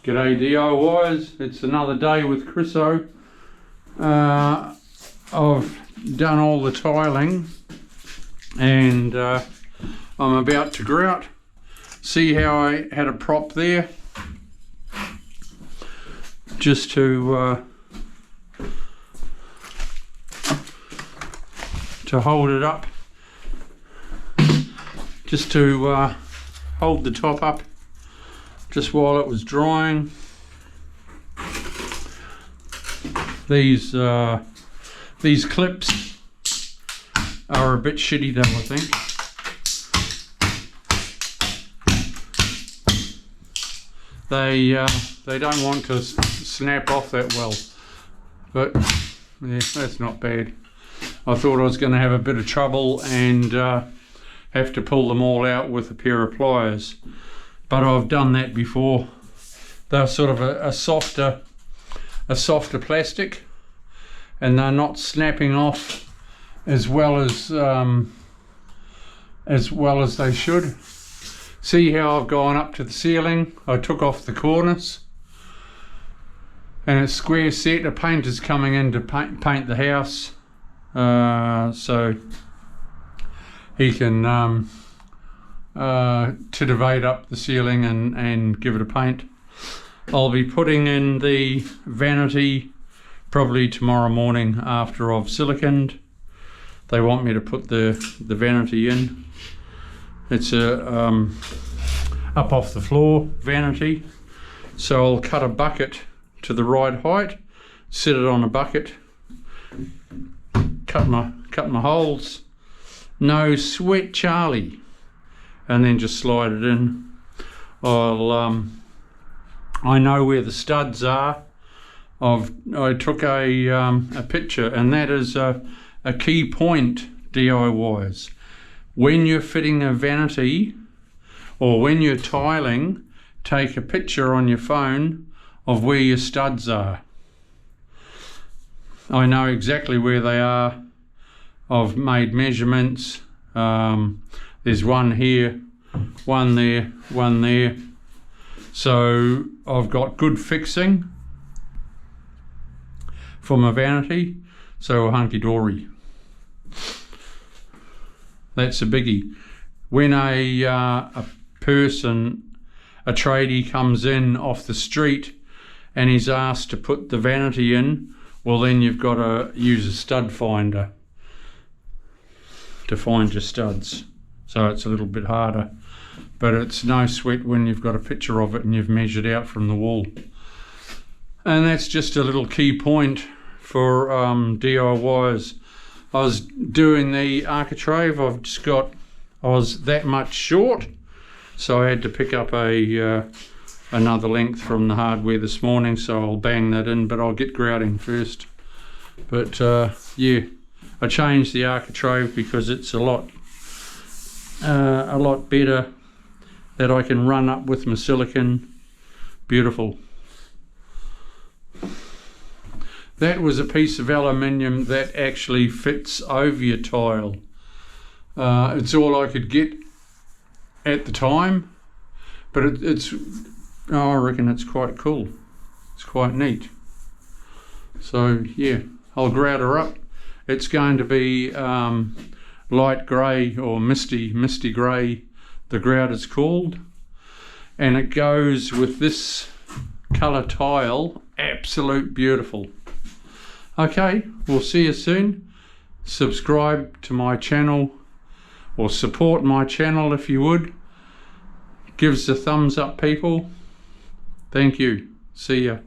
G'day DIYers, it's another day with Chriso. I've done all the tiling and I'm about to grout. See how I had a prop there just to hold it up, just to hold the top up just while it was drying. These clips are a bit shitty though, I think. They don't want to snap off that well, but yeah, that's not bad. I thought I was going to have a bit of trouble and have to pull them all out with a pair of pliers, but I've done that before. They're sort of a softer plastic, and they're not snapping off as well as they should. See how I've gone up to the ceiling? I took off the cornice, and it's square set. A painter's coming in to paint the house, so he can titivate up the ceiling and give it a paint. I'll be putting in the vanity probably tomorrow morning after I've siliconed. They want me to put the vanity in. It's a up off the floor vanity, so I'll cut a bucket to the right height, set it on a bucket, cut my holes, no sweat Charlie, and then just slide it in. I know where the studs are. I took a picture, and that is a key point, DIYs. When you're fitting a vanity or when you're tiling, take a picture on your phone of where your studs are. I know exactly where they are. I've made measurements. There's one here, one there, one there. So I've got good fixing for my vanity, so hunky-dory. That's a biggie. When a person, a tradie comes in off the street and he's asked to put the vanity in, well then you've got to use a stud finder to find your studs. So it's a little bit harder, but it's no sweat when you've got a picture of it and you've measured out from the wall. And that's just a little key point for DIYs. I was doing the architrave. I was that much short, so I had to pick up another length from the hardware this morning, so I'll bang that in, but I'll get grouting first. But yeah, I changed the architrave because it's a lot better that I can run up with my silicon. Beautiful. That was a piece of aluminium that actually fits over your tile. It's all I could get at the time, but I reckon it's quite cool. It's quite neat. So yeah, I'll grout her up. It's going to be light grey or misty grey, the grout is called, and it goes with this colour tile. Absolute beautiful. Okay, we'll see you soon. Subscribe to my channel, or support my channel if you would. Give us a thumbs up, people. Thank you. See ya.